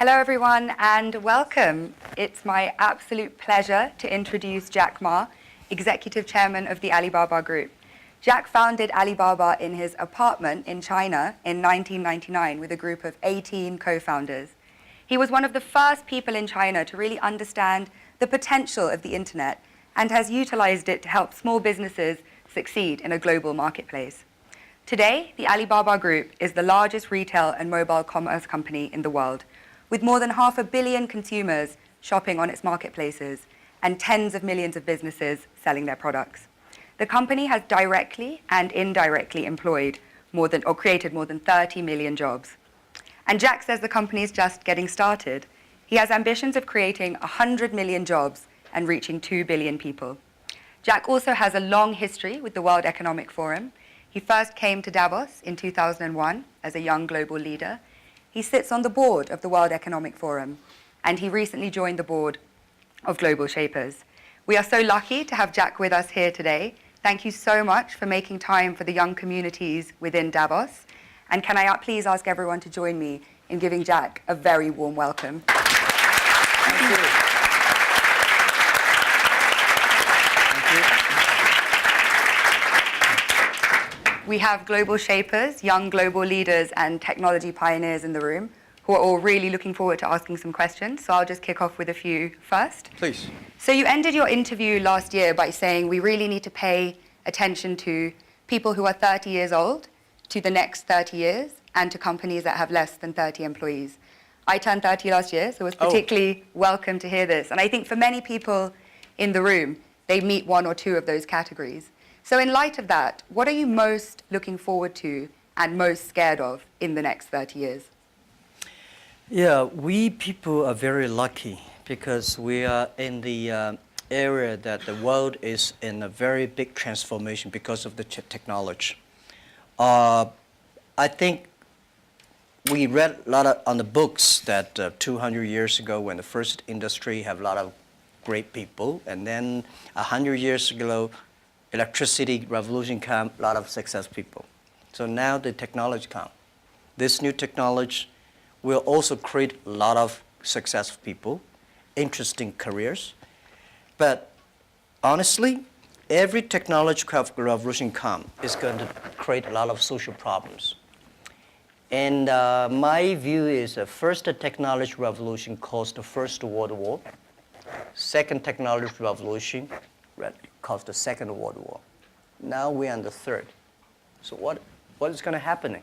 Hello everyone and welcome. It's my absolute pleasure to introduce Jack Ma, Executive Chairman of the Alibaba Group. Jack founded Alibaba in his apartment in China in 1999 with a group of 18 co-founders. He was one of the first people in China to really understand the potential of the internet and has utilized it to help small businesses succeed in a global marketplace. Today, the Alibaba Group is the largest retail and mobile commerce company in the world, with more than 500 million consumers shopping on its marketplaces and tens of millions of businesses selling their products. The company has directly and indirectly employed created more than 30 million jobs. And Jack says the company is just getting started. He has ambitions of creating 100 million jobs and reaching 2 billion people. Jack also has a long history with the World Economic Forum. He first came to Davos in 2001 as a young global leader. He sits on the board of the World Economic Forum, and he recently joined the board of Global Shapers. We are so lucky to have Jack with us here today. Thank you so much for making time for the young communities within Davos. And can I please ask everyone to join me in giving Jack a very warm welcome. Thank you. We have global shapers, young global leaders, and technology pioneers in the room who are all really looking forward to asking some questions. So I'll just kick off with a few first. Please. So you ended your interview last year by saying we really need to pay attention to people who are 30 years old, to the next 30 years, and to companies that have less than 30 employees. I turned 30 last year, so it was particularly welcome to hear this. And I think for many people in the room, they meet one or two of those categories. So in light of that, what are you most looking forward to and most scared of in the next 30 years? Yeah, we people are very lucky because we are in the area that the world is in a very big transformation because of the technology. I think we read a lot on the books that 200 years ago when the first industry have a lot of great people, and then 100 years ago, electricity revolution came, a lot of success people. So now the technology comes. This new technology will also create a lot of successful people, interesting careers. But honestly, every technological revolution comes is going to create a lot of social problems. And my view is the first technology revolution caused the First World War. Second technology revolution caused the Second World War. Now we're in the third. So what is going to happen?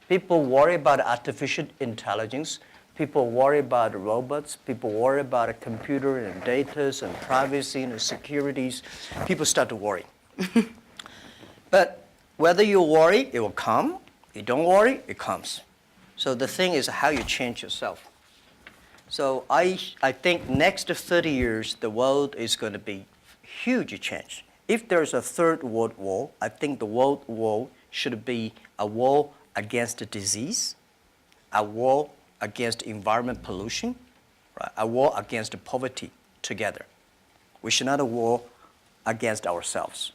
People worry about artificial intelligence. People worry about robots. People worry about a computer and data and privacy and securities. People start to worry. But whether you worry, it will come. You don't worry, it comes. So the thing is how you change yourself. So I think next 30 years, the world is going to be huge change. If there's a third world war, I think the world war should be a war against disease, a war against environment pollution, right? A war against poverty together. We should not a war against ourselves.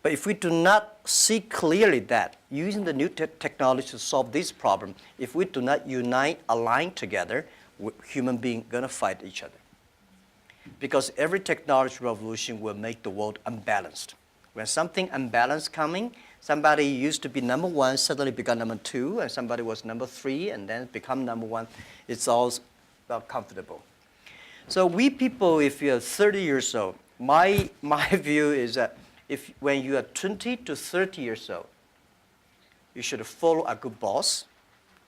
But if we do not see clearly that using the new technology to solve this problem, if we do not unite, align together, human beings are going to fight each other. Because every technology revolution will make the world unbalanced. When something unbalanced coming, somebody used to be number one, suddenly become number two, and somebody was number three, and then become number one. It's all well comfortable. So we people, if you're 30 years old, my view is that when you are 20 to 30 years old, you should follow a good boss,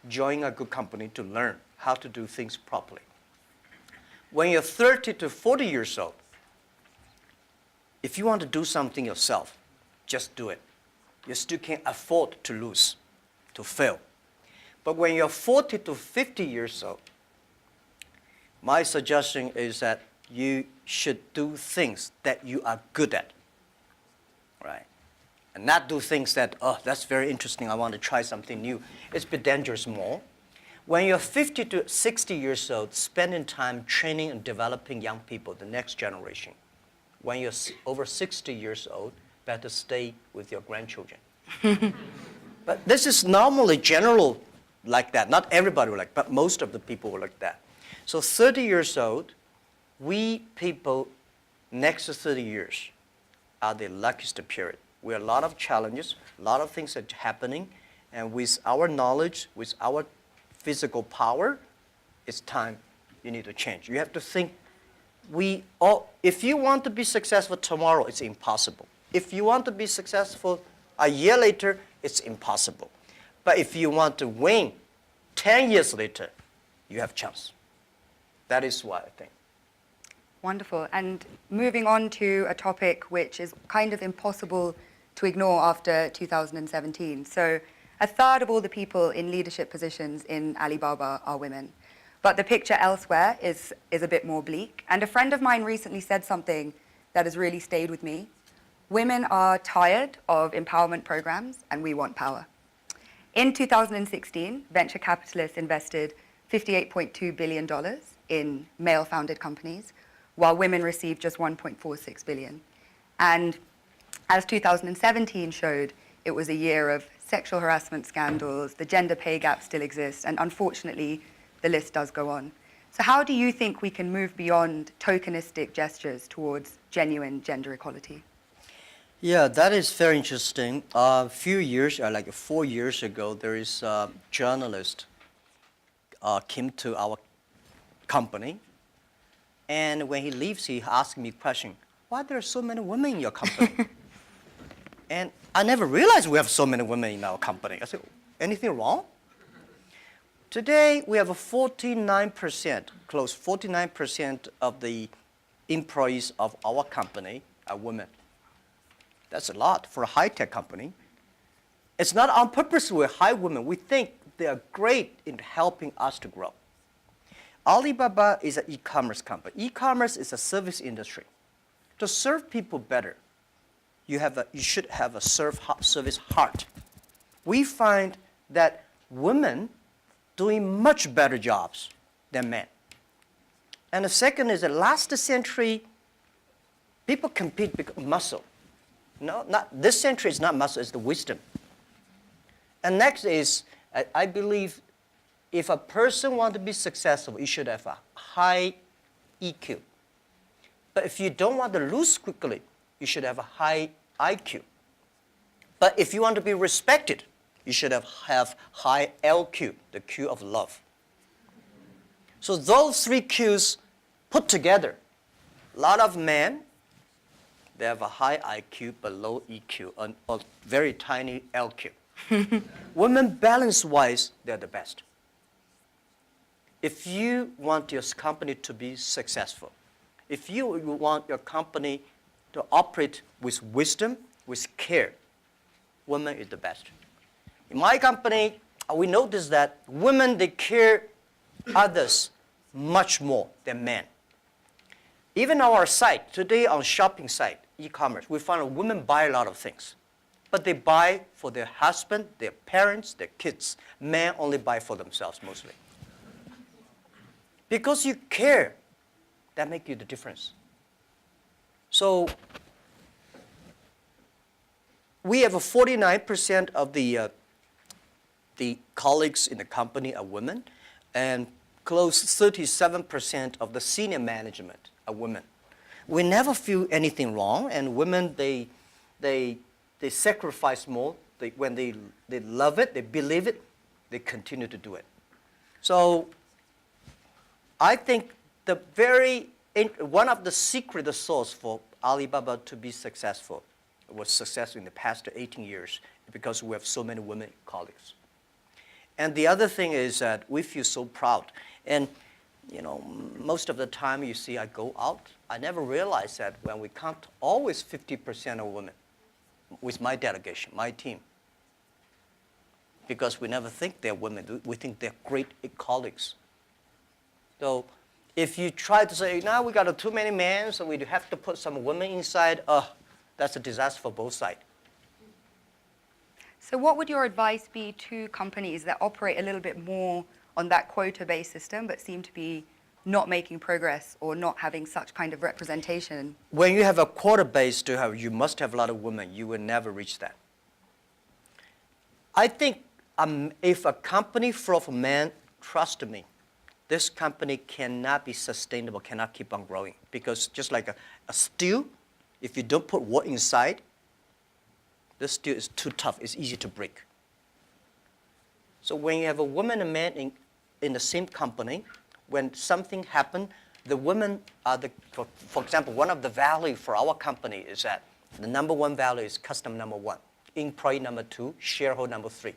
join a good company to learn how to do things properly. When you're 30 to 40 years old, if you want to do something yourself, just do it. You still can't afford to lose, to fail. But when you're 40 to 50 years old, my suggestion is that you should do things that you are good at, right? And not do things that, oh, that's very interesting, I want to try something new. It's a bit dangerous more. When you're 50 to 60 years old, spending time training and developing young people, the next generation. When you're over 60 years old, better stay with your grandchildren. But this is normally general like that. Not everybody were like, but most of the people were like that. So 30 years old, we people next to 30 years are the luckiest period. We have a lot of challenges, a lot of things are happening, and with our knowledge, with our physical power, it's time you need to change. You have to think, if you want to be successful tomorrow, it's impossible. If you want to be successful a year later, it's impossible. But if you want to win 10 years later, you have a chance. That is what I think. Wonderful. And moving on to a topic which is kind of impossible to ignore after 2017. So a third of all the people in leadership positions in Alibaba are women. But the picture elsewhere is a bit more bleak. And a friend of mine recently said something that has really stayed with me. Women are tired of empowerment programs, and we want power. In 2016, venture capitalists invested $58.2 billion in male-founded companies, while women received just $1.46 billion. And as 2017 showed, it was a year of sexual harassment scandals, the gender pay gap still exists, and unfortunately, the list does go on. So how do you think we can move beyond tokenistic gestures towards genuine gender equality? Yeah, that is very interesting. A few years, like 4 years ago, there is a journalist came to our company, and when he leaves, he asked me a question, why there are so many women in your company? And I never realized we have so many women in our company. I said, anything wrong? Today, we have a 49%, close 49% of the employees of our company are women. That's a lot for a high-tech company. It's not on purpose we hire women. We think they are great in helping us to grow. Alibaba is an e-commerce company. E-commerce is a service industry. To serve people better, you should have a service heart. We find that women doing much better jobs than men. And the second is that last century, people compete because of muscle. No, not this century is not muscle, it's the wisdom. And next is, I believe, if a person wants to be successful, you should have a high EQ. But if you don't want to lose quickly, you should have a high IQ. But if you want to be respected, you should have high LQ, the Q of love. So those three Qs put together, a lot of men, they have a high IQ but low EQ, and a very tiny LQ. Women, balance-wise, they're the best. If you want your company to be successful, if you want your company to operate with wisdom, with care, women is the best. In my company, we notice that women, they care others much more than men. Even our site, today on shopping site, e-commerce, we find women buy a lot of things. But they buy for their husband, their parents, their kids. Men only buy for themselves mostly. Because you care, that makes you the difference. So we have 49% of the colleagues in the company are women, and close 37% of the senior management are women. We never feel anything wrong, and women, they sacrifice more. When they love it, they believe it, they continue to do it. So I think one of the secret sauce for Alibaba to be successful was successful in the past 18 years because we have so many women colleagues. And the other thing is that we feel so proud. And most of the time you see I go out, I never realize that when we count always 50% of women with my delegation, my team. Because we never think they're women, we think they're great colleagues. So if you try to say, now we got too many men, so we have to put some women inside, that's a disaster for both sides. So what would your advice be to companies that operate a little bit more on that quota-based system but seem to be not making progress or not having such kind of representation? When you have a quota-based, you must have a lot of women. You will never reach that. I think if a company full of men, trust me, this company cannot be sustainable, cannot keep on growing. Because just like a steel, if you don't put wood inside, the steel is too tough, it's easy to break. So when you have a woman and man in the same company, when something happens, the women are for example, one of the value for our company is that the number one value is customer number one, employee number two, shareholder number three.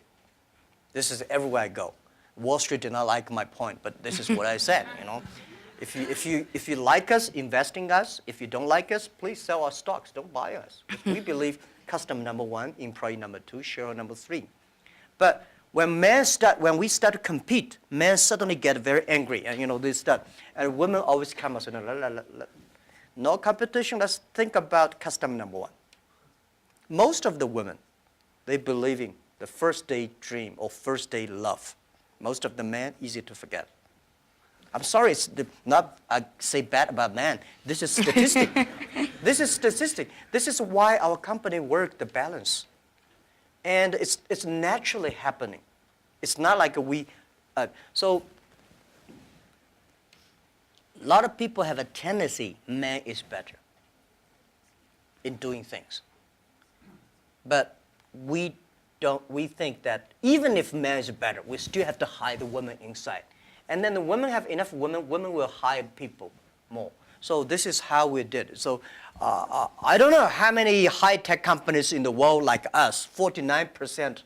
This is everywhere I go. Wall Street did not like my point, but this is what I said, you know. If you like us, invest in us. If you don't like us, please sell our stocks, don't buy us. We believe customer number one, employee number two, shareholder number three. But when we start to compete, men suddenly get very angry, and they start, and women always come and say, no competition, let's think about customer number one. Most of the women, they believe in the first day dream or first day love. Most of the men, easy to forget. I'm sorry, it's not say bad about men. This is statistic. This is statistic. This is why our company work the balance. And it's naturally happening. It's not like so a lot of people have a tendency, man is better in doing things. But we think that even if man is better, we still have to hide the woman inside. And then the women have enough women will hire people more. So this is how we did it. So I don't know how many high-tech companies in the world like us, 49%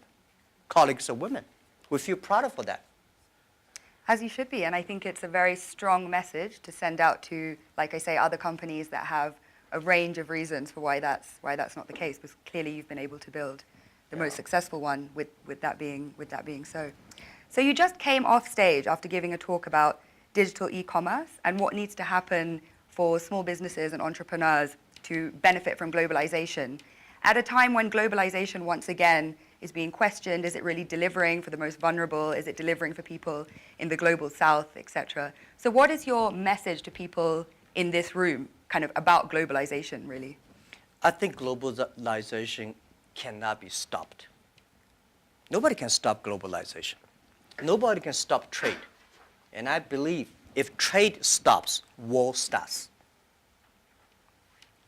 colleagues are women. We feel proud for that. As you should be, and I think it's a very strong message to send out to, like I say, other companies that have a range of reasons for why that's not the case, because clearly you've been able to build the most successful one with that being so. So you just came off stage after giving a talk about digital e-commerce and what needs to happen for small businesses and entrepreneurs to benefit from globalization. At a time when globalization once again is being questioned, is it really delivering for the most vulnerable? Is it delivering for people in the global south, etc.? So what is your message to people in this room kind of about globalization, really? I think globalization cannot be stopped. Nobody can stop globalization. Nobody can stop trade. And I believe if trade stops, war starts.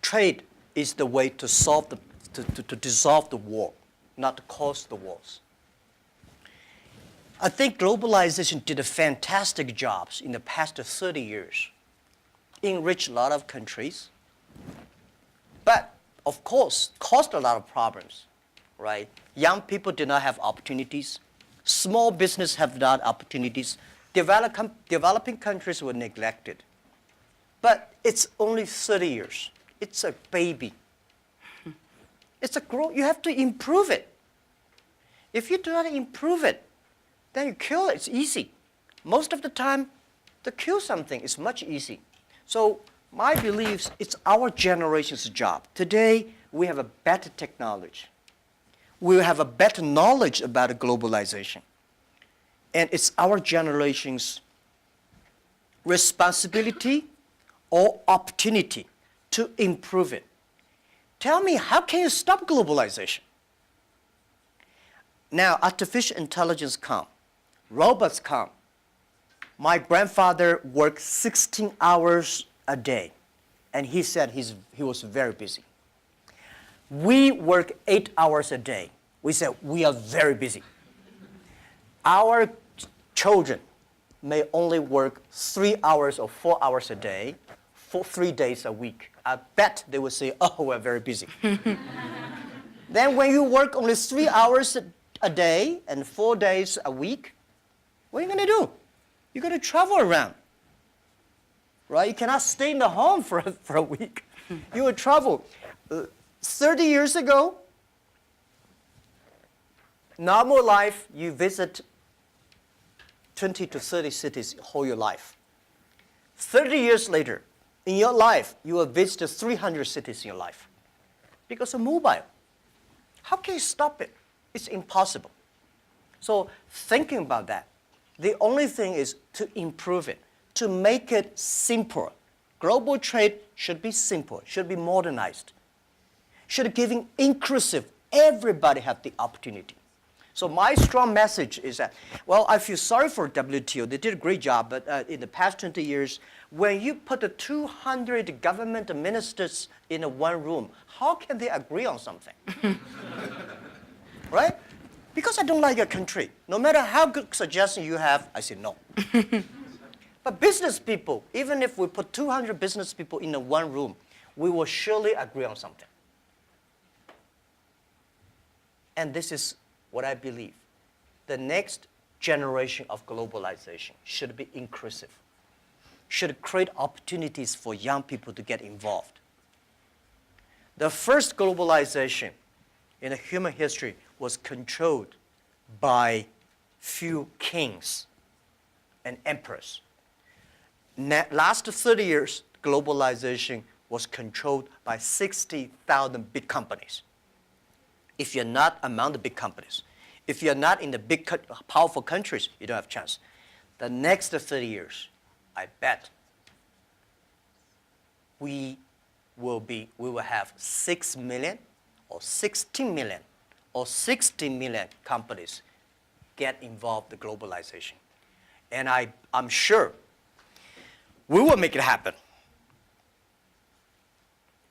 Trade is the way to solve to dissolve the war, not to cause the wars. I think globalization did a fantastic job in the past 30 years. Enriched a lot of countries, but of course, caused a lot of problems, right? Young people did not have opportunities. Small business have not opportunities. Developing countries were neglected. But it's only 30 years. It's a baby. It's a growth. You have to improve it. If you do not improve it, then you kill it. It's easy. Most of the time, to kill something is much easier. So my beliefs, it's our generation's job. Today, we have a better technology. We have a better knowledge about globalization. And it's our generation's responsibility or opportunity to improve it. Tell me, how can you stop globalization? Now, artificial intelligence come, robots come. My grandfather worked 16 hours a day, and he said he was very busy. We work 8 hours a day. We said we are very busy. Our children may only work 3 hours or 4 hours a day for 3 days a week. I bet they will say, oh, we're very busy. Then when you work only 3 hours a day and 4 days a week, what are you going to do? You're going to travel around, right? You cannot stay in the home for a week. You will travel. 30 years ago, normal life, you visit 20 to 30 cities whole your life. 30 years later, in your life, you will visit 300 cities in your life because of mobile. How can you stop it? It's impossible. So thinking about that, the only thing is to improve it, to make it simple. Global trade should be simple, should be modernized, should be giving inclusive. Everybody have the opportunity. So my strong message is that, well, I feel sorry for WTO. They did a great job, but in the past 20 years, when you put the 200 government ministers in one room, how can they agree on something? Right? Because I don't like your country. No matter how good suggestion you have, I say no. But business people, even if we put 200 business people in one room, we will surely agree on something. And this is what I believe. The next generation of globalization should be inclusive, should create opportunities for young people to get involved. The first globalization in human history was controlled by few kings and emperors. Last 30 years, globalization was controlled by 60,000 big companies. If you're not among the big companies, if you're not in the big, powerful countries, you don't have a chance. The next 30 years, I bet we will have 6 million or 16 million or 60 million companies get involved in globalization. And I'm sure we will make it happen.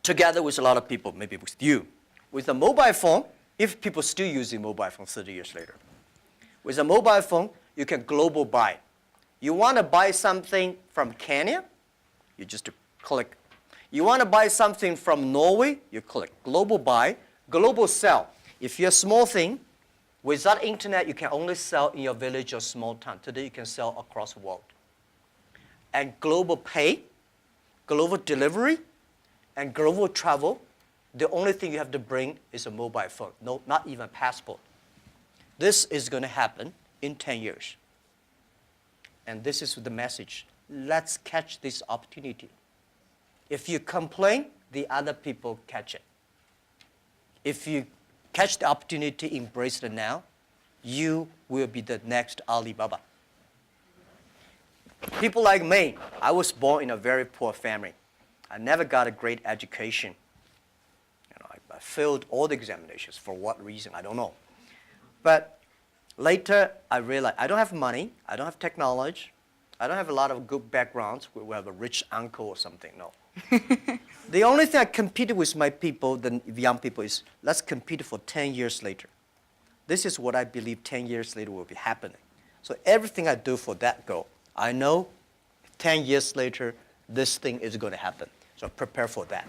Together with a lot of people, maybe with you. With a mobile phone, if people still using mobile phone 30 years later. With a mobile phone, you can global buy. You want to buy something from Kenya, you just click. You want to buy something from Norway, you click. Global buy, global sell. If you're a small thing, without internet, you can only sell in your village or small town. Today, you can sell across the world. And global pay, global delivery, and global travel, the only thing you have to bring is a mobile phone, no, not even a passport. This is going to happen in 10 years. And this is the message. Let's catch this opportunity. If you complain, the other people catch it. If you catch the opportunity, embrace it now, you will be the next Alibaba. People like me, I was born in a very poor family. I never got a great education. I failed all the examinations. For what reason, I don't know. But later, I realized I don't have money, I don't have technology, I don't have a lot of good backgrounds. We have a rich uncle or something, no. The only thing I competed with my people, the young people, is let's compete for 10 years later. This is what I believe 10 years later will be happening. So everything I do for that goal, I know 10 years later, this thing is going to happen. So prepare for that.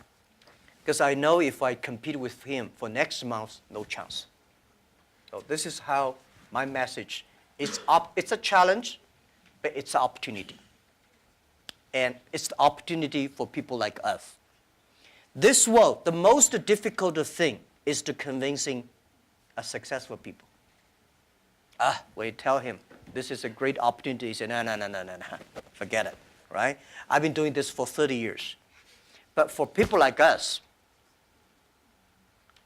Because I know if I compete with him for next month, no chance. So this is how my message is. It's a challenge, but it's an opportunity. And it's the opportunity for people like us. This world, the most difficult thing is to convincing a successful people. When you tell him, this is a great opportunity, he says, no, forget it, right? I've been doing this for 30 years. But for people like us,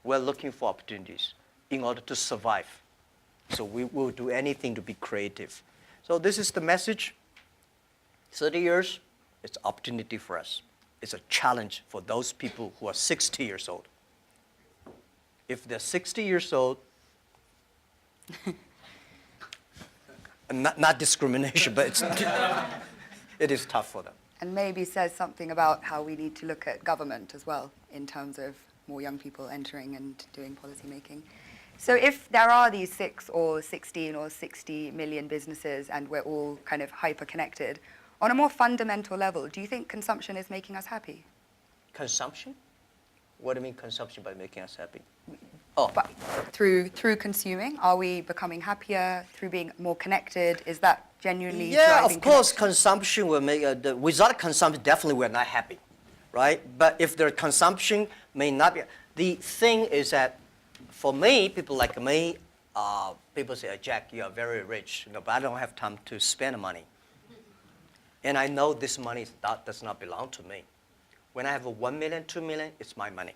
we're looking for opportunities in order to survive. So we will do anything to be creative. So this is the message. 30 years, it's opportunity for us. It's a challenge for those people who are 60 years old. If they're 60 years old, not discrimination, but it is tough for them. And maybe says something about how we need to look at government as well in terms of more young people entering and doing policy making. So if there are these 6 or 16 or 60 million businesses and we're all kind of hyper-connected, on a more fundamental level, do you think consumption is making us happy? Consumption? What do you mean consumption by making us happy? But through consuming, are we becoming happier through being more connected? Is that genuinely Yeah, driving of course, connection? consumption will make, without consumption, definitely we're not happy, right? But if the consumption may not be, the thing is that for me, people like me, people say, Jack, you are very rich, but I don't have time to spend money. And I know this money does not belong to me. When I have 1 million, 2 million, it's my money.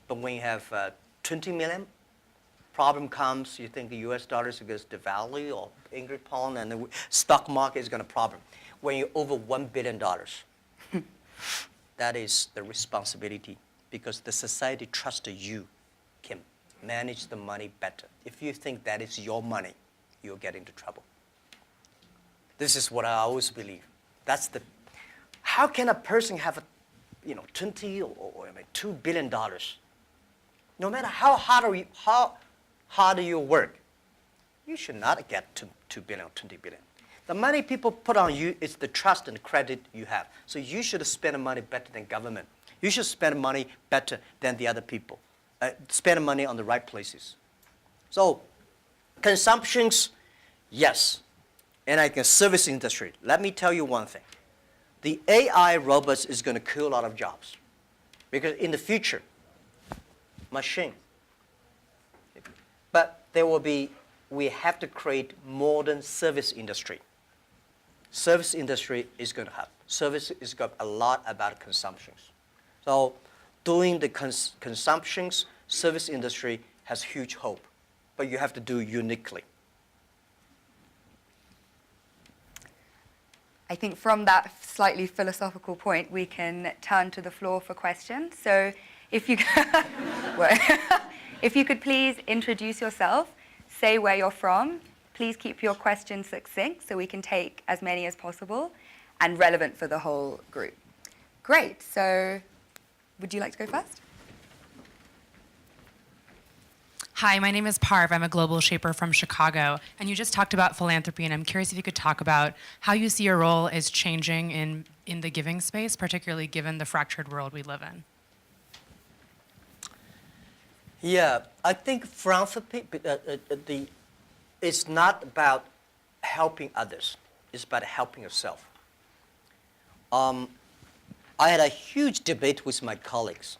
But when you have 20 million, problem comes, you think the US dollar is going to devalue or English pound and the stock market is going to problem. When you're over $1 billion, that is the responsibility because the society trusts you, Kim. manage the money better. If you think that is your money, you'll get into trouble. This is what I always believe. How can a person have 20 or $2 billion? No matter how hard you work, you should not get to 2 billion or 20 billion. The money people put on you is the trust and credit you have. So you should spend money better than government. You should spend money better than the other people. Spend money on the right places. So consumptions, yes. And like a service industry, let me tell you one thing. The AI robots is going to kill a lot of jobs. Because in the future, machine. But we have to create modern service industry. Service industry is going to have. Service is got a lot about consumptions. So doing the consumptions, service industry has huge hope. But you have to do uniquely. I think from that slightly philosophical point, we can turn to the floor for questions. So if you, if you could please introduce yourself, say where you're from, please keep your questions succinct so we can take as many as possible and relevant for the whole group. Great, so would you like to go first? Hi, my name is Parv. I'm a global shaper from Chicago. And you just talked about philanthropy, and I'm curious if you could talk about how you see your role is changing in the giving space, particularly given the fractured world we live in. Yeah, I think philanthropy, it's not about helping others. It's about helping yourself. I had a huge debate with my colleagues.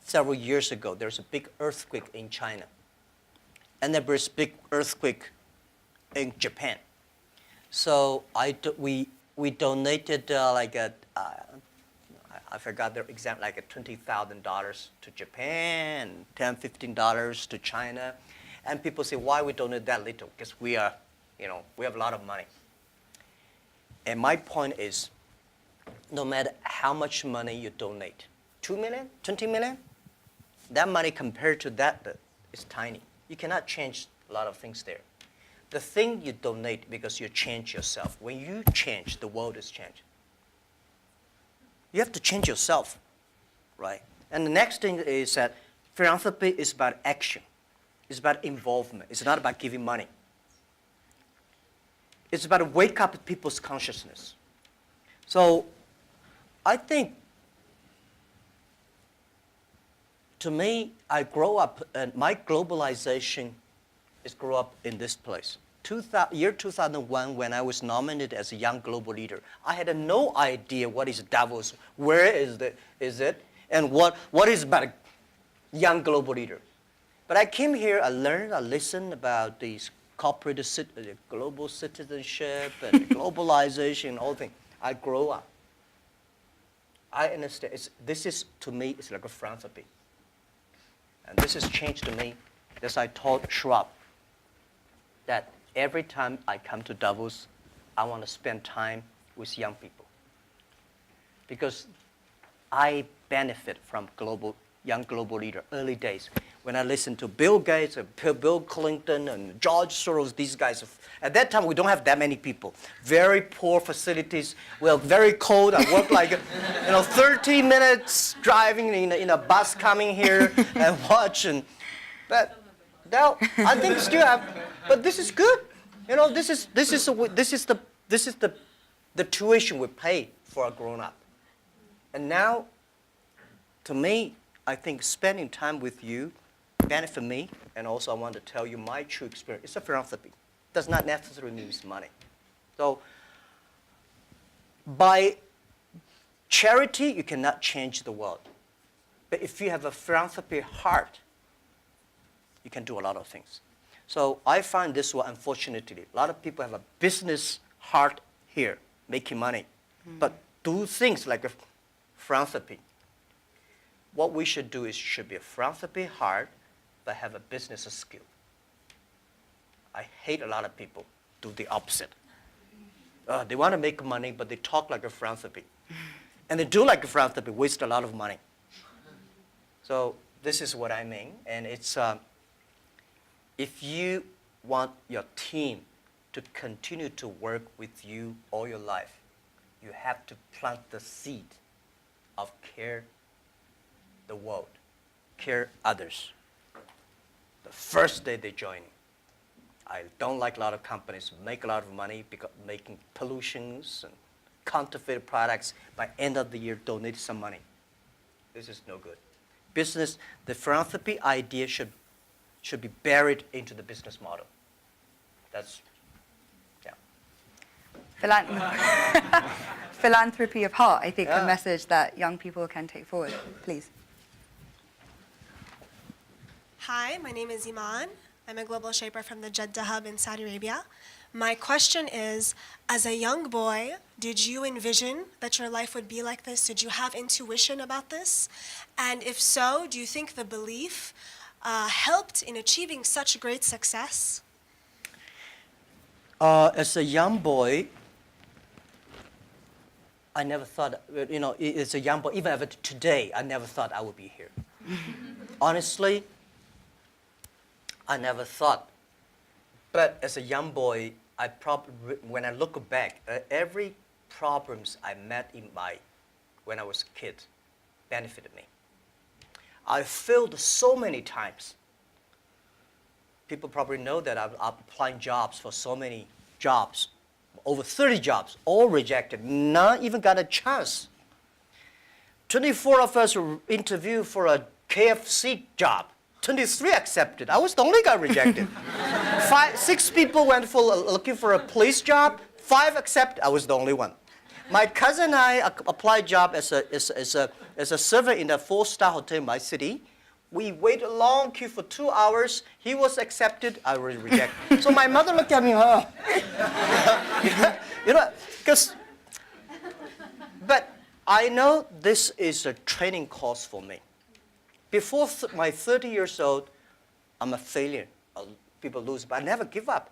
Several years ago, there's a big earthquake in China. And there was a big earthquake in Japan. So we donated I forgot their exact, like $20,000 to Japan, $10, $15 to China. And people say, why we donate that little? Because we have a lot of money. And my point is, no matter how much money you donate, 2 million, 20 million, that money compared to that is tiny. You cannot change a lot of things there. The thing you donate because you change yourself. When you change, the world is changed. You have to change yourself, right? And the next thing is that philanthropy is about action. It's about involvement. It's not about giving money. It's about to wake up people's consciousness. So I think, to me, I grow up, and my globalization is grow up in this place. Year 2001, when I was nominated as a young global leader, I had no idea what is Davos, where is it, and what is about a young global leader. But I came here, I learned, I listened about these corporate global citizenship and globalization and all things. I grow up. I understand. This is, to me, it's like a philanthropy. And this has changed to me, as I told Schwab, that every time I come to Davos, I want to spend time with young people. Because I benefit from young global leader, early days. When I listen to Bill Gates, Bill Clinton, and George Soros, these guys, at that time we don't have that many people. Very poor facilities. Well, very cold. I work like 30 minutes driving in a bus coming here and watching. But now I think still have. But this is good. This is the tuition we pay for a grown up. And now, to me, I think spending time with you benefit me, and also I want to tell you my true experience. It's a philanthropy. It does not necessarily mean money. So by charity, you cannot change the world. But if you have a philanthropy heart, you can do a lot of things. So I find this one, unfortunately, a lot of people have a business heart here, making money, but do things like a philanthropy. What we should do is should be a philanthropy heart, but have a business skill. I hate a lot of people do the opposite. They want to make money, but they talk like a philanthropy. And they do like a philanthropy, waste a lot of money. So this is what I mean. And it's, if you want your team to continue to work with you all your life, you have to plant the seed of care the world, care others. The first day they join. I don't like a lot of companies make a lot of money because making pollutions and counterfeit products. By end of the year, donate some money. This is no good. Business, the philanthropy idea should be buried into the business model. That's, yeah. Philanthropy of heart, I think, Yeah. a message that young people can take forward. Please. Hi, my name is Iman. I'm a global shaper from the Jeddah Hub in Saudi Arabia. My question is, as a young boy, did you envision that your life would be like this? Did you have intuition about this? And if so, do you think the belief helped in achieving such great success? As a young boy, I never thought, as a young boy, even today, I never thought I would be here. Honestly, I never thought. But as a young boy, when I look back, every problems I met when I was a kid benefited me. I failed so many times. People probably know that I'm applying jobs for so many jobs, over 30 jobs, all rejected, not even got a chance. 24 of us were interviewed for a KFC job. 23 accepted. I was the only guy rejected. 6 people went for looking for a police job. 5 accepted. I was the only one. My cousin and I applied job as a server in a 4-star hotel in my city. We waited a long queue for 2 hours. He was accepted. I was rejected. So my mother looked at me, but I know this is a training course for me. Before my 30 years old, I'm a failure. People lose, but I never give up.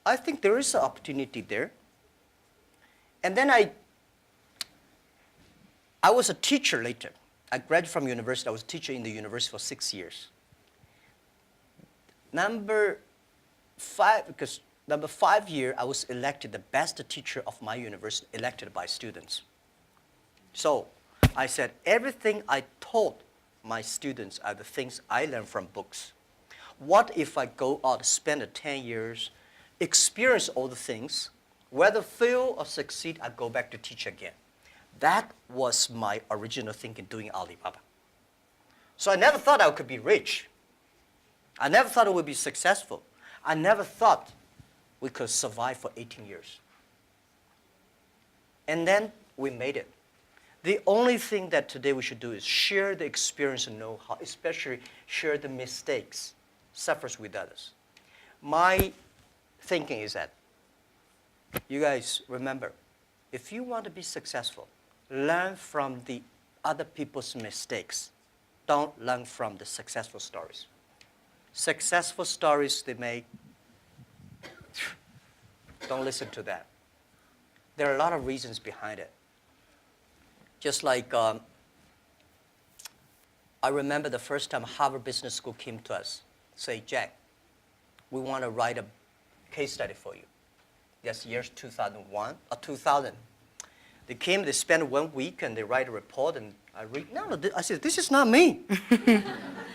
I think there is an opportunity there. And then I was a teacher later. I graduated from university. I was a teacher in the university for 6 years. Number 5 year, I was elected the best teacher of my university, elected by students. So I said, everything I taught my students are the things I learned from books. What if I go out, spend 10 years, experience all the things, whether fail or succeed, I go back to teach again. That was my original thinking doing Alibaba. So I never thought I could be rich. I never thought I would be successful. I never thought we could survive for 18 years. And then we made it. The only thing that today we should do is share the experience and know-how, especially share the mistakes, suffers with others. My thinking is that, you guys remember, if you want to be successful, learn from the other people's mistakes. Don't learn from the successful stories. Successful stories they make, don't listen to that. There are a lot of reasons behind it. Just like I remember the first time Harvard Business School came to us, say, Jack, we want to write a case study for you. Yes, years 2001 or 2000. They came, they spent 1 week, and they write a report, and I read, I said, this is not me.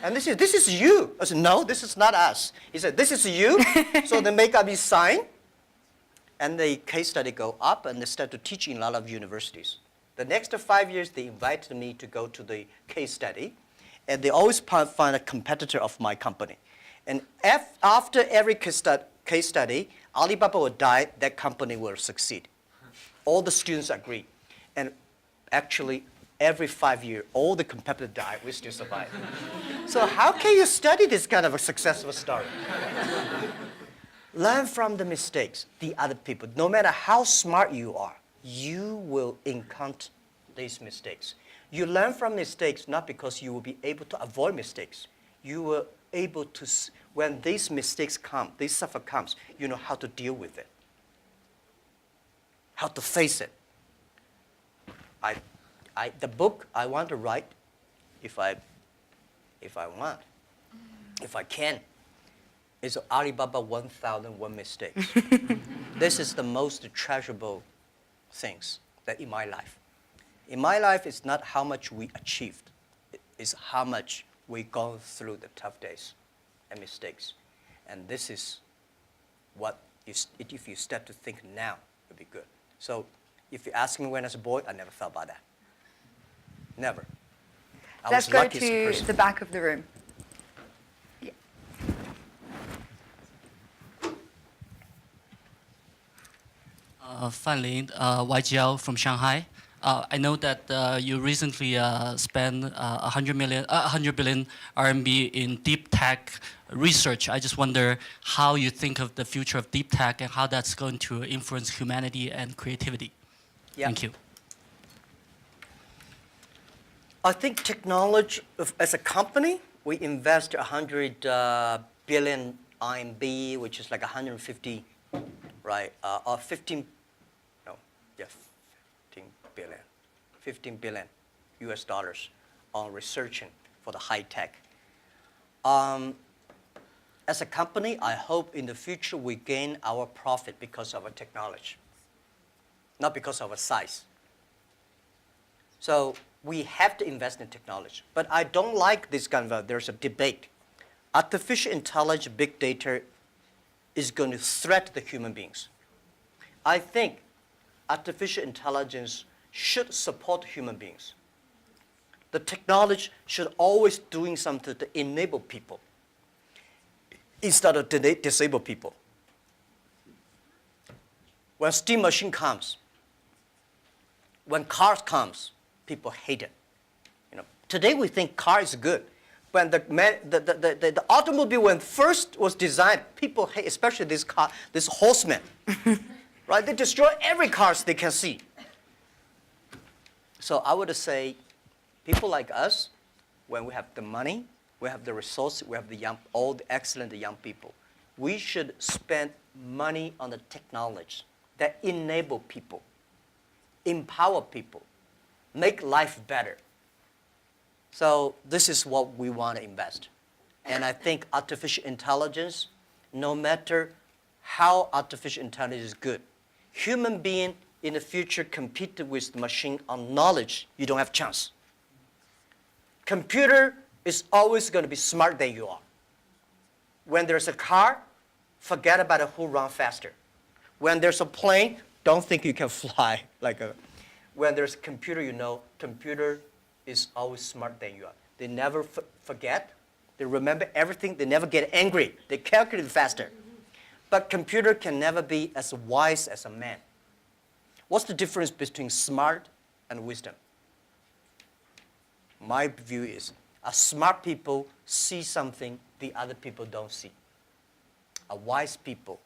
And they said, this is you. I said, no, this is not us. He said, this is you. So they make up his sign, and the case study go up, and they start to teach in a lot of universities. The next 5 years, they invited me to go to the case study, and they always find a competitor of my company. And after every case study, Alibaba will die, that company will succeed. All the students agree. And actually, every 5 years, all the competitors die, we still survive. So how can you study this kind of a successful story? Learn from the mistakes, the other people. No matter how smart you are, you will encounter these mistakes. You learn from mistakes not because you will be able to avoid mistakes. You will able to, when these mistakes come, this suffer comes, you know how to deal with it, how to face it. The book I want to write, if I if I want, if I can. It's Alibaba 1001 mistakes. This is the most treasurable things that in my life. In my life, it's not how much we achieved. It's how much we gone through the tough days and mistakes. And this is what, if you start to think now, it would be good. So if you ask me when I was a boy, I never thought about that. Never. I Let's was go lucky as a to person. the back of the room. Yeah. Fan Lin, YGL from Shanghai. I know that you recently spent 100 billion RMB in deep tech research. I just wonder how you think of the future of deep tech and how that's going to influence humanity and creativity. Yeah. Thank you. I think technology, as a company, we invest 100 billion RMB, which is like 150, right? Or 15, no, yeah, 15 billion US dollars on researching for the high tech. As a company, I hope in the future we gain our profit because of our technology, not because of our size. So we have to invest in technology. But I don't like this kind of, there's a debate. Artificial intelligence, big data is going to threaten the human beings. I think artificial intelligence should support human beings. The technology should always doing something to enable people instead of disable people. When steam machine comes, when cars comes, people hate it. You know, today we think car is good. When the automobile when first was designed, people hate, especially this car, this horseman, right? They destroy every car they can see. So I would say, people like us, when we have the money, we have the resources, we have the young, all the excellent young people, we should spend money on the technology that enable people, empower people, make life better. So this is what we want to invest. And I think artificial intelligence, no matter how artificial intelligence is good, human being in the future compete with the machine on knowledge, you don't have chance. Computer is always going to be smarter than you are. When there's a car, forget about who runs faster. When there's a plane, don't think you can fly like a. When there's a computer, you know, computer is always smarter than you are. They never forget. They remember everything. They never get angry. They calculate faster. But computer can never be as wise as a man. What's the difference between smart and wisdom? My view is, a smart people see something the other people don't see. A wise people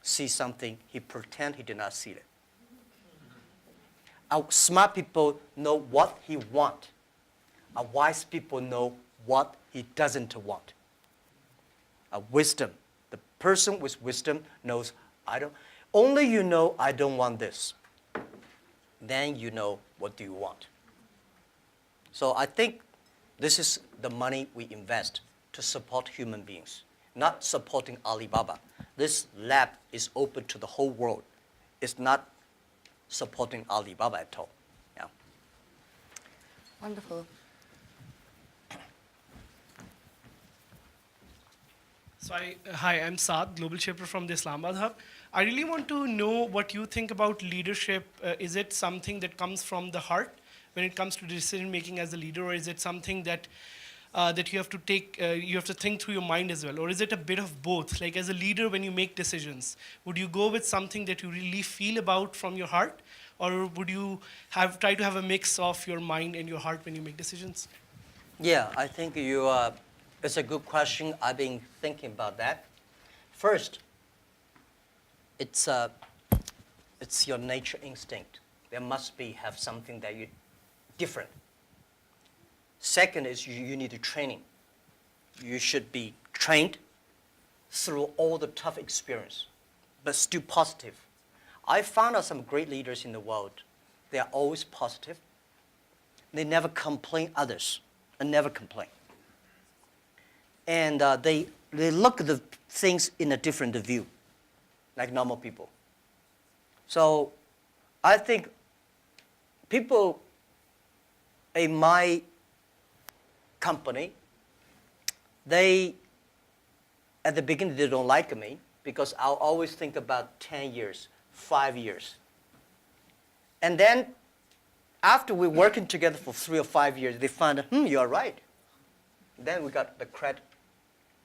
see something, he pretend he did not see it. A smart people know what he want. A wise people know what he doesn't want. A wisdom, the person with wisdom knows, only you know I don't want this. Then you know what do you want. So I think this is the money we invest to support human beings, not supporting Alibaba. This lab is open to the whole world. It's not supporting Alibaba at all. Yeah. Wonderful. So hi, I'm Saad, Global Shaper from the Islamabad Hub. I really want to know what you think about leadership. Is it something that comes from the heart when it comes to decision making as a leader, or is it something that that you have to take, you have to think through your mind as well, or is it a bit of both? Like as a leader, when you make decisions, would you go with something that you really feel about from your heart, or would you try to have a mix of your mind and your heart when you make decisions? Yeah, I think it's a good question. I've been thinking about that. First, it's your nature instinct. There must have something that you different. Second is you need training. You should be trained through all the tough experience, but still positive. I found out some great leaders in the world. They are always positive. They never complain others. and never complain. And they look at the things in a different view, like normal people. So I think people in my company, at the beginning, they don't like me because I'll always think about 10 years, 5 years. And then after we're working together for 3 or 5 years, they find, you're right. Then we got the credit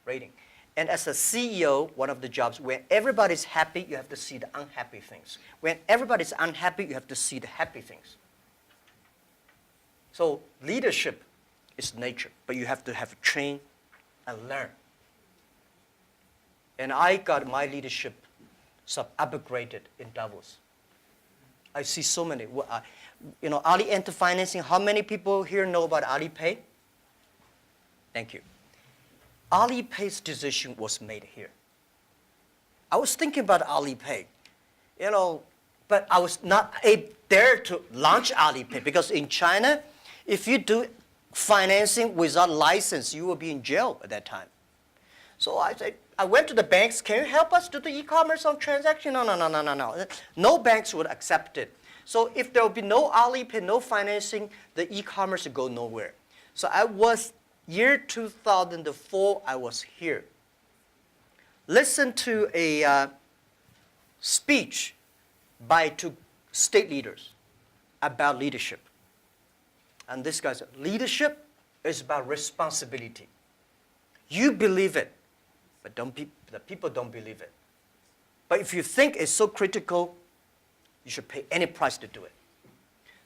rating. And as a CEO, one of the jobs, when everybody's happy, you have to see the unhappy things. When everybody's unhappy, you have to see the happy things. So leadership is nature, but you have to have train and learn. And I got my leadership upgraded in Davos. I see so many. Ali Enter Financing, how many people here know about Alipay? Thank you. Alipay's decision was made here. I was thinking about Alipay, but I was not there to launch Alipay because in China, if you do financing without license, you will be in jail at that time. So I went to the banks, can you help us do the e-commerce on transaction? No. No banks would accept it. So if there will be no Alipay, no financing, the e-commerce would go nowhere. So year 2004, I was here. Listen to a speech by 2 state leaders about leadership. And this guy said, leadership is about responsibility. You believe it, but the people don't believe it. But if you think it's so critical, you should pay any price to do it.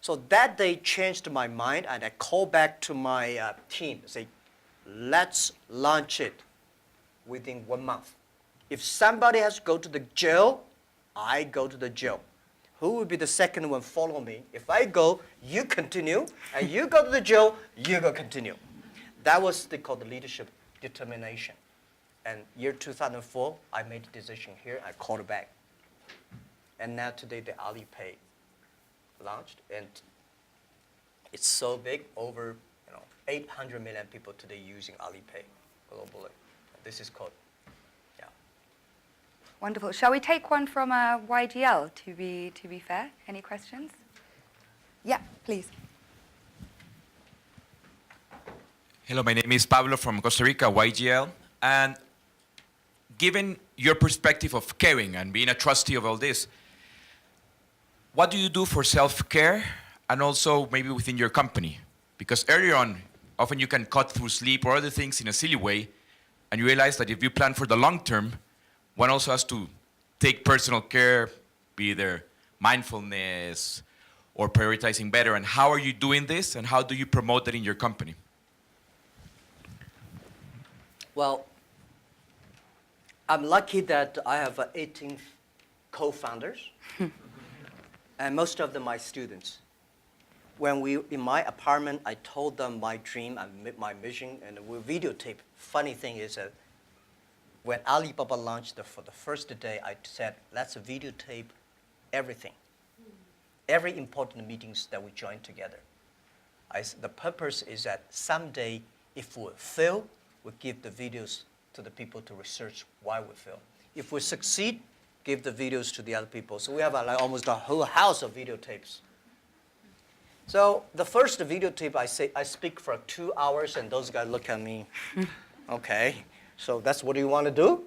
So that day changed my mind, and I called back to my team and say, let's launch it within 1 month. If somebody has to go to the jail, I go to the jail. Who will be the second one follow me? If I go, you continue, and you go to the jail, you go continue. That was called the leadership determination. And year 2004, I made the decision here, I called it back. And now today the Alipay launched, and it's so big, over 800 million people today using Alipay globally. This is called, yeah. Wonderful. Shall we take one from YGL to be fair? Any questions? Yeah, please. Hello, my name is Pablo from Costa Rica, YGL. And given your perspective of caring and being a trustee of all this, what do you do for self-care and also maybe within your company? Because earlier on, often you can cut through sleep or other things in a silly way, and you realize that if you plan for the long term, one also has to take personal care, be either mindfulness or prioritizing better. And how are you doing this, and how do you promote that in your company? Well, I'm lucky that I have 18 co-founders, and most of them are my students. When in my apartment, I told them my dream and my mission, and we videotape. Funny thing is that when Alibaba launched for the first day, I said, let's videotape everything. Every important meetings that we join together. The purpose is that someday, if we fail, we give the videos to the people to research why we fail. If we succeed, give the videos to the other people. So we have almost a whole house of videotapes. So the first videotape, I speak for 2 hours, and those guys look at me. Okay, so that's what you want to do?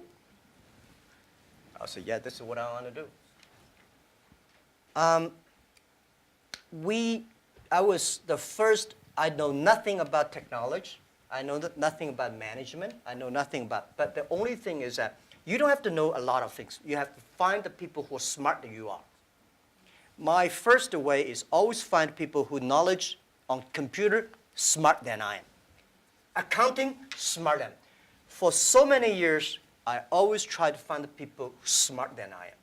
I said, yeah, this is what I want to do. I was the first. I know nothing about technology. I know nothing about management. I know nothing about, but the only thing is that you don't have to know a lot of things. You have to find the people who are smart than you are. My first way is always find people who knowledge on computer smarter than I am. Accounting, smarter than. For so many years, I always try to find the people smarter than I am.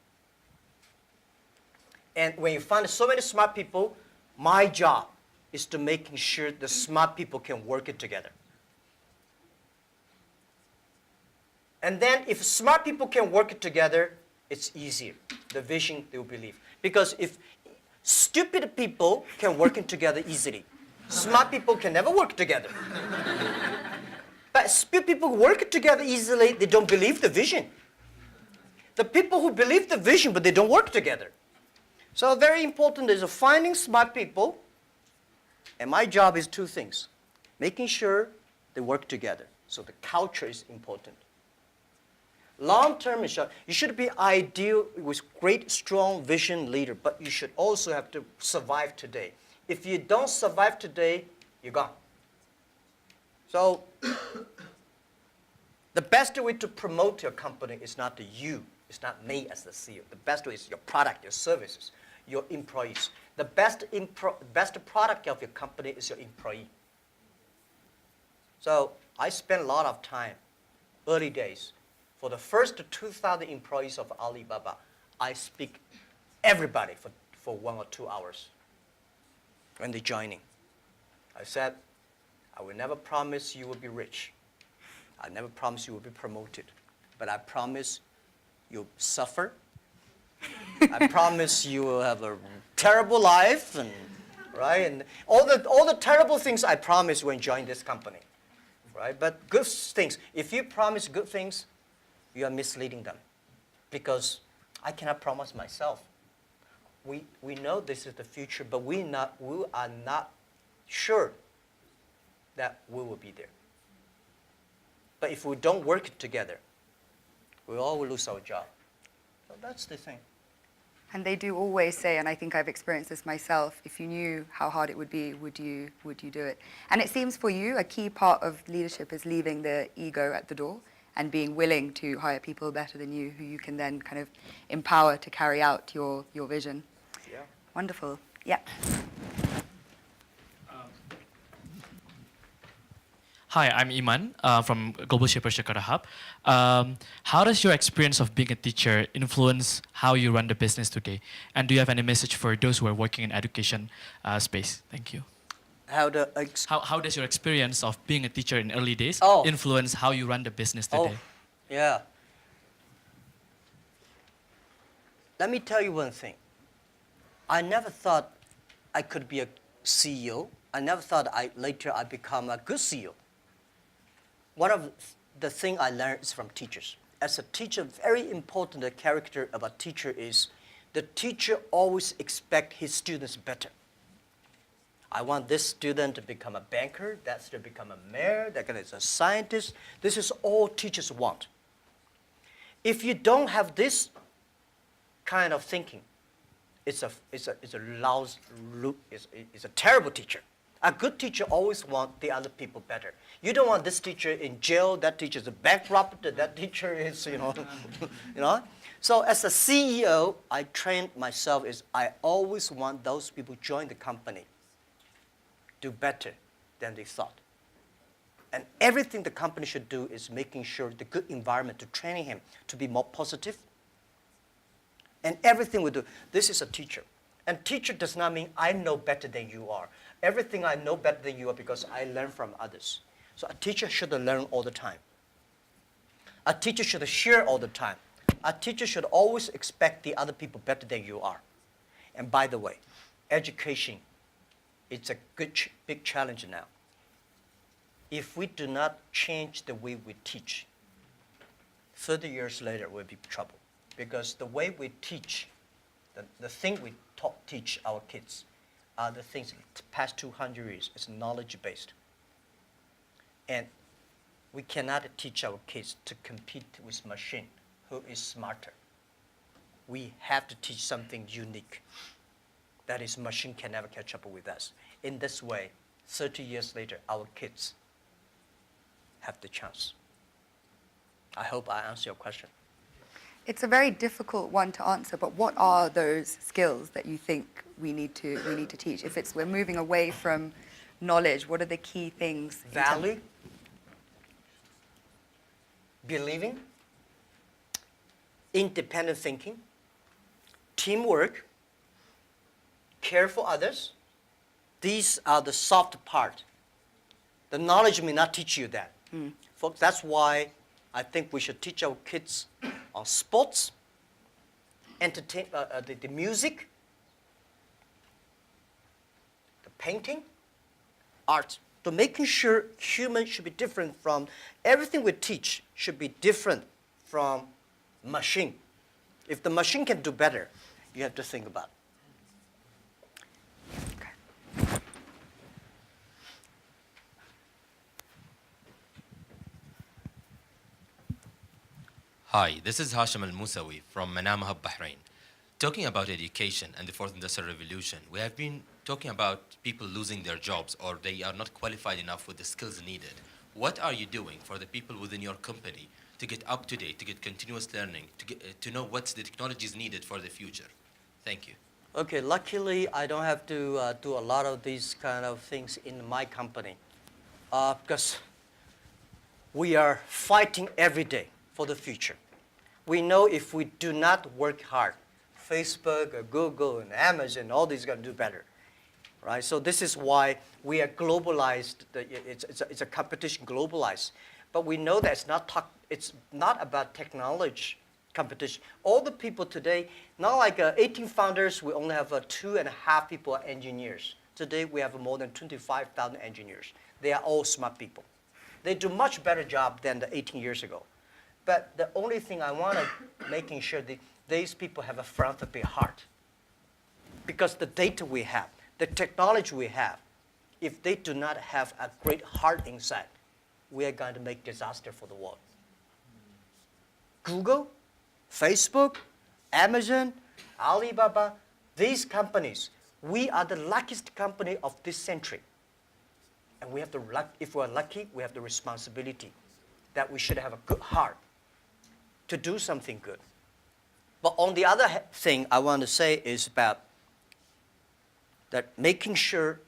And when you find so many smart people, my job is to making sure the smart people can work it together. And then if smart people can work it together, it's easier. The vision, they will believe. Because if stupid people can work it together easily, Smart people can never work together. But smart people work together easily, they don't believe the vision. The people who believe the vision, but they don't work together. So very important is finding smart people, and my job is two things. Making sure they work together. So the culture is important. Long term is short. You should be ideal with great, strong vision leader, but you should also have to survive today. If you don't survive today, you're gone. So the best way to promote your company is not you. It's not me as the CEO. The best way is your product, your services, your employees. The best product of your company is your employee. So I spent a lot of time, early days. For the first 2,000 employees of Alibaba, I speak everybody for 1 or 2 hours when they're joining. I said, I will never promise you will be rich. I never promise you will be promoted. But I promise you'll suffer. I promise you will have a terrible life, and right? And all the terrible things I promise when you join this company. Right? But good things, if you promise good things, you are misleading them. Because I cannot promise myself. We know this is the future, but we are not sure that we will be there. But if we don't work together, we all will lose our job. So that's the thing. And they do always say, and I think I've experienced this myself, if you knew how hard it would be, would you do it? And it seems for you, a key part of leadership is leaving the ego at the door and being willing to hire people better than you, who you can then kind of empower to carry out your vision. Yeah. Wonderful. Yeah. Hi, I'm Iman from Global Shaper Jakarta Hub. How does your experience of being a teacher influence how you run the business today? And do you have any message for those who are working in education space? Thank you. How How does your experience of being a teacher in early days Oh. influence how you run the business today? Yeah. Let me tell you one thing. I never thought I could be a CEO. I never thought later I'd become a good CEO. One of the things I learned is from teachers. As a teacher, very important character of a teacher is the teacher always expects his students better. I want this student to become a banker, that student to become a mayor, that guy is a scientist. This is all teachers want. If you don't have this kind of thinking, it's a terrible teacher. A good teacher always wants the other people better. You don't want this teacher in jail, that teacher is bankrupt, that teacher is, you know. So as a CEO, I trained myself is I always want those people join the company do better than they thought. And everything the company should do is making sure the good environment to training him to be more positive. And everything we do, this is a teacher. And teacher does not mean I know better than you are. Everything I know better than you are because I learn from others. So a teacher should learn all the time. A teacher should share all the time. A teacher should always expect the other people better than you are. And by the way, education, it's a big challenge now. If we do not change the way we teach, 30 years later we'll be in trouble. Because the way we teach, the thing we teach our kids are the things the past 200 years. It's knowledge-based. And we cannot teach our kids to compete with machine who is smarter. We have to teach something unique. That is, machine can never catch up with us. In this way, 30 years later, our kids have the chance. I hope I answered your question. It's a very difficult one to answer, but what are those skills that you think we need to teach? If we're moving away from knowledge, what are the key things? Value, believing, independent thinking, teamwork, care for others. These are the soft part. The knowledge may not teach you that. Folks, that's why I think we should teach our kids on sports, the music, the painting, art. So making sure human should be different from everything we teach should be different from machine. If the machine can do better, you have to think about it. Hi, this is Hashim Al Musawi from Manam Hub, Bahrain. Talking about education and the fourth industrial revolution, we have been talking about people losing their jobs or they are not qualified enough with the skills needed. What are you doing for the people within your company to get up to date, to get continuous learning, to know what's the technologies needed for the future? Thank you. Okay, luckily I don't have to do a lot of these kind of things in my company because we are fighting every day for the future. We know if we do not work hard, Facebook or Google and Amazon, all these are going to do better, right? So this is why we are globalized. It's a competition globalized. But we know that it's not about technology competition. All the people today, not like 18 founders, we only have 2.5 people are engineers. Today we have more than 25,000 engineers. They are all smart people. They do much better job than the 18 years ago. But the only thing I want to making sure that these people have a philanthropy heart. Because the data we have, the technology we have, if they do not have a great heart inside, we are going to make disaster for the world. Google, Facebook, Amazon, Alibaba, these companies, we are the luckiest company of this century. And we have the if we're lucky, we have the responsibility that we should have a good heart to do something good. But on the other thing I want to say is about that making sure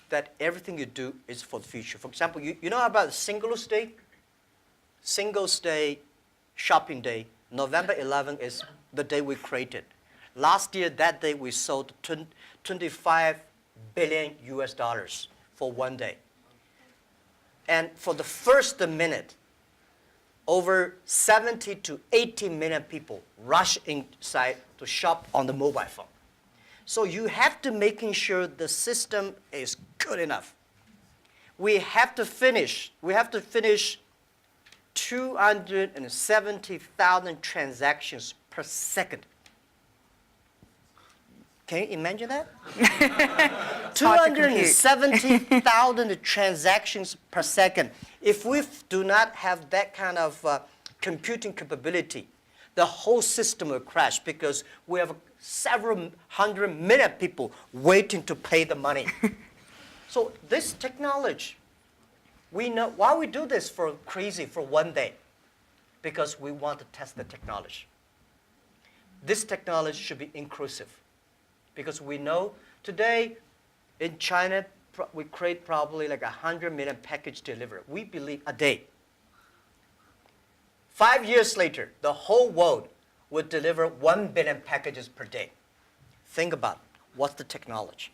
that everything you do is for the future. For example, you know about Singles Day? Singles Day, shopping day, November 11 is the day we created. Last year, that day, we sold 25 billion US dollars for one day. And for the first minute, over 70 to 80 million people rush inside to shop on the mobile phone. So you have to making sure the system is good enough. We have to finish 270,000 transactions per second. Can you imagine that? 270,000 transactions per second. If we do not have that kind of computing capability, the whole system will crash because we have several 100 million people waiting to pay the money. So this technology, we know why we do this for one day, because we want to test the technology. This technology should be inclusive. Because we know today in China, we create probably like 100 million package delivery. We believe a day. 5 years later, the whole world would deliver 1 billion packages per day. Think about what's the technology.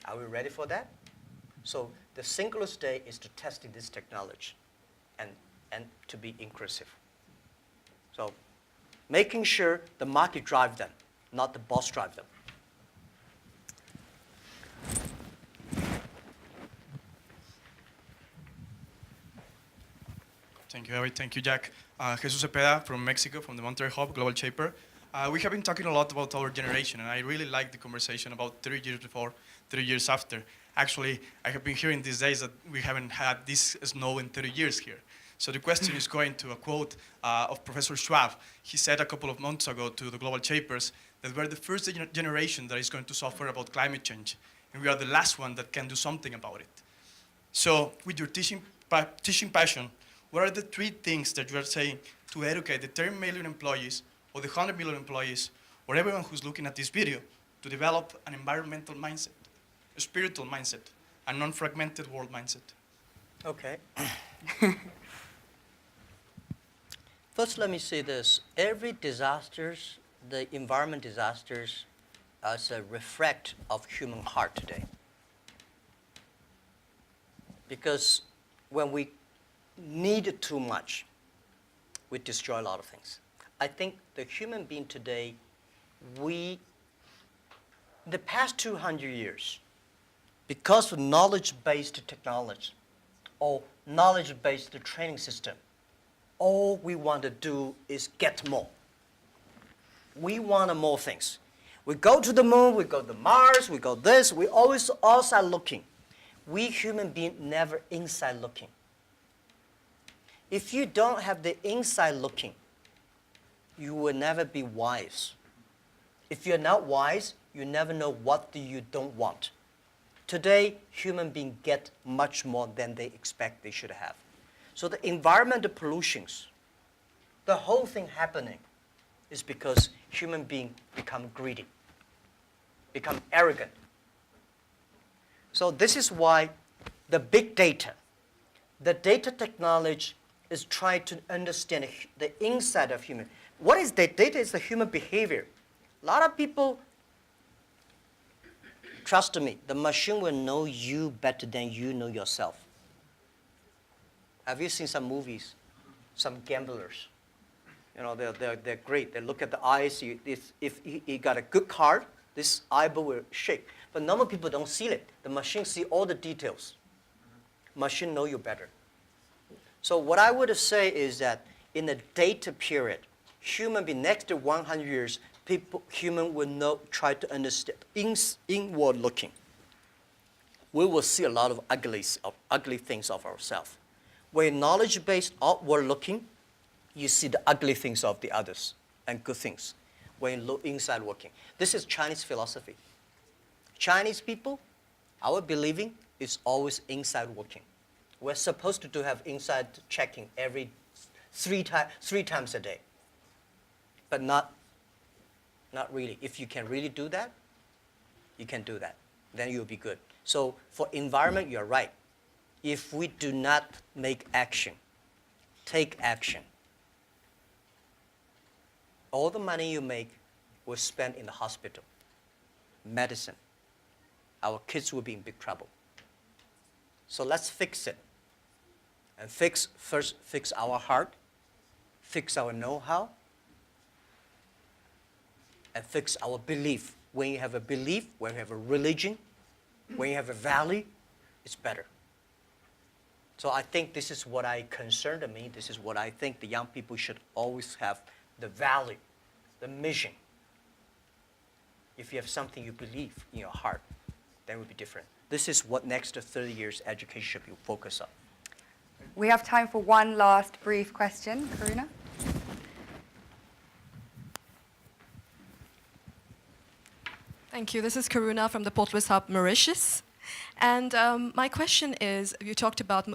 Are we ready for that? So the Singles Day is to testing this technology and to be inclusive. So making sure the market drive them, not the boss drive them. Thank you, Harry. Thank you, Jack. Jesus Cepeda from Mexico, from the Monterrey Hub, Global Shaper. We have been talking a lot about our generation, and I really like the conversation about 3 years before, 3 years after. Actually, I have been hearing these days that we haven't had this snow in 30 years here. So the question is going to a quote of Professor Schwab. He said a couple of months ago to the Global Shapers that we're the first generation that is going to suffer about climate change, and we are the last one that can do something about it. So with your teaching passion, what are the 3 things that you are saying to educate the 10 million employees or the 100 million employees or everyone who's looking at this video to develop an environmental mindset, a spiritual mindset, a non-fragmented world mindset? Okay. First, let me say this. Every disasters, the environment disasters, is a reflect of human heart today. Because when we need too much, we destroy a lot of things. I think the human being today, the past 200 years, because of knowledge-based technology or knowledge-based training system, all we want to do is get more. We want more things. We go to the moon, we go to Mars, we go this, we always outside looking. We human beings never inside looking. If you don't have the inside looking, you will never be wise. If you're not wise, you never know what you don't want. Today, human beings get much more than they expect they should have. So the environmental pollutions, the whole thing happening is because human beings become greedy, become arrogant. So this is why the big data, the data technology is trying to understand the inside of human. What is the data? Is the human behavior. A lot of people, trust me, the machine will know you better than you know yourself. Have you seen some movies? Some gamblers. You know, they're great. They look at the eyes. If he got a good card, this eyeball will shake. But normal people don't see it. The machine see all the details. Machine know you better. So what I would say is that in the data period, human being next to 100 years, human will know, try to understand inward looking. We will see a lot of ugly things of ourselves. When knowledge-based outward looking, you see the ugly things of the others and good things. When you look inside looking. This is Chinese philosophy. Chinese people, our believing is always inside working. We're supposed to have inside checking every three times a day. But not really. If you can really do that, you can do that. Then you'll be good. So for environment, you're right. If we do not make action, take action, all the money you make will spend in the hospital, medicine. Our kids will be in big trouble. So let's fix it. And first fix our heart, fix our know-how, and fix our belief. When you have a belief, when you have a religion, when you have a value, it's better. So I think this is what I concerned me. This is what I think the young people should always have, the value, the mission. If you have something you believe in your heart, then it will be different. This is what next 30 years education should be focused on. We have time for one last brief question. Karuna? Thank you. This is Karuna from the Port Louis Hub, Mauritius. And my question is, you talked about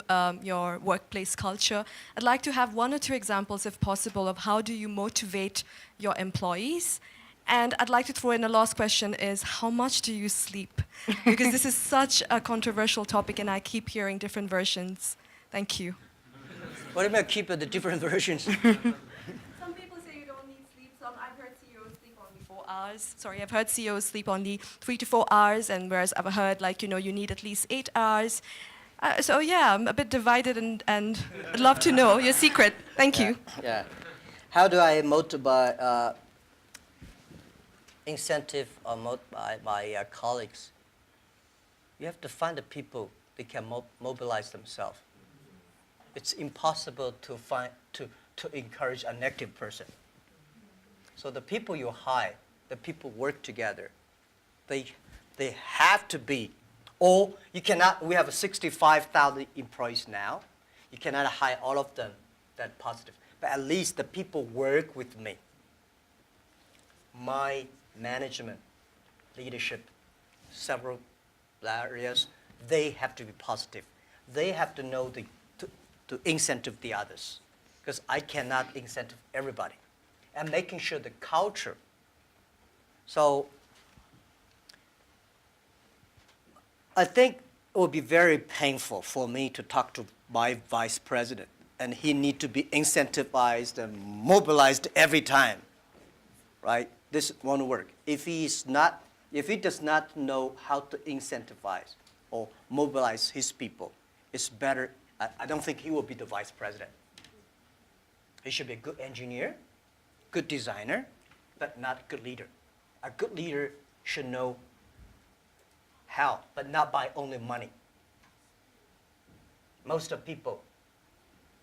your workplace culture. I'd like to have one or two examples, if possible, of how do you motivate your employees. And I'd like to throw in a last question is, how much do you sleep? Because this is such a controversial topic and I keep hearing different versions. Thank you. What do you mean keep the different versions? Some people say you don't need sleep. I've heard CEOs sleep only 4 hours. I've heard CEOs sleep only 3 to 4 hours, and whereas I've heard you need at least 8 hours. So yeah, I'm a bit divided, and I'd love to know your secret. Thank you. Yeah. How do I motivate, incentive or motivate my colleagues? You have to find the people that can mobilize themselves. It's impossible to encourage a negative person. So the people you hire, the people work together, they have to be, or you cannot, we have 65,000 employees now, you cannot hire all of them that positive, but at least the people work with me. My management, leadership, several areas, they have to be positive. They have to know to incentive the others, because I cannot incentive everybody. And making sure the culture. So I think it would be very painful for me to talk to my vice president, and he need to be incentivized and mobilized every time, right? This won't work. If he does not know how to incentivize or mobilize his people, it's better. I don't think he will be the vice president. He should be a good engineer, good designer, but not a good leader. A good leader should know help, but not by only money. Most of people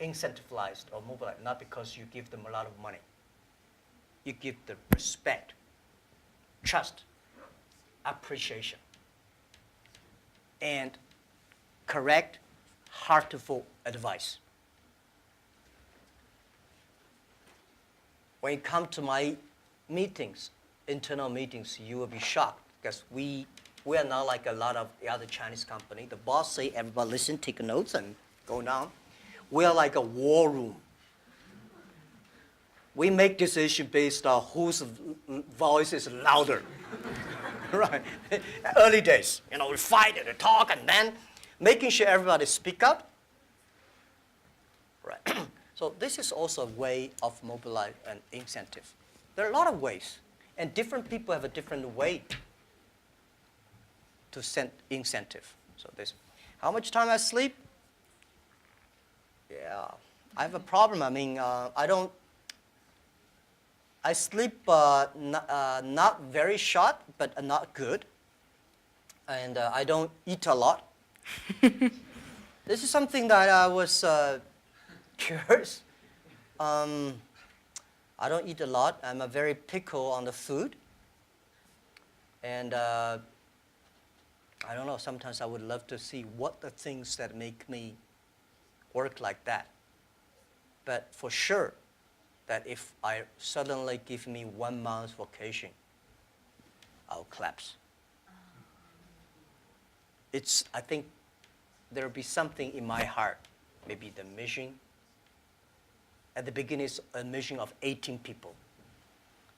incentivized or mobilized not because you give them a lot of money. You give them respect, trust, appreciation, and correct, heartful advice. When you come to my meetings, internal meetings, you will be shocked because we are not like a lot of the other Chinese company. The boss say, everybody listen, take notes, and go down. We are like a war room. We make decisions based on whose voice is louder. Right? Early days, we fight and talk, and then making sure everybody speak up. Right. So this is also a way of mobilize and incentive. There are a lot of ways, and different people have a different way to send incentive. So this, how much time I sleep? Yeah, I have a problem. I mean, I sleep not very short, but not good. And I don't eat a lot. This is something that I was curious. I don't eat a lot. I'm a very picky on the food. And I don't know, sometimes I would love to see what the things that make me work like that. But for sure, that if I suddenly give me 1 month vacation, I'll collapse. I think there'll be something in my heart, maybe the mission. At the beginning, it's a mission of 18 people.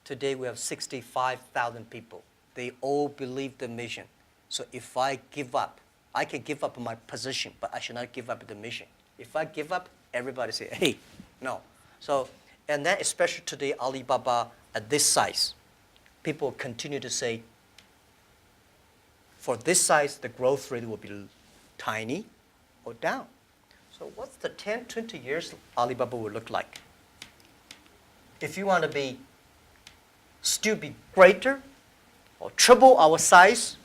Today, we have 65,000 people. They all believe the mission. So if I give up, I can give up my position, but I should not give up the mission. If I give up, everybody say, hey, no. So, and then especially today, Alibaba at this size, people continue to say, for this size, the growth rate will be tiny or down. So what's the 10, 20 years Alibaba will look like? If you want to still be greater or triple our size,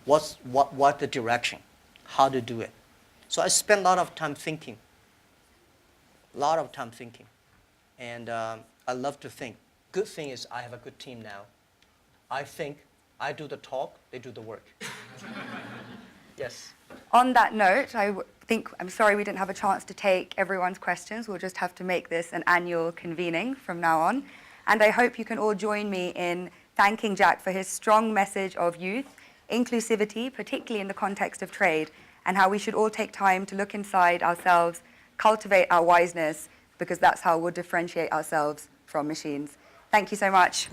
what the direction? How to do it? So I spend a lot of time thinking. And I love to think. Good thing is I have a good team now. I think, I do the talk, they do the work. Yes. On that note, I'm sorry we didn't have a chance to take everyone's questions. We'll just have to make this an annual convening from now on. And I hope you can all join me in thanking Jack for his strong message of youth, inclusivity, particularly in the context of trade, and how we should all take time to look inside ourselves, cultivate our wiseness, because that's how we'll differentiate ourselves from machines. Thank you so much.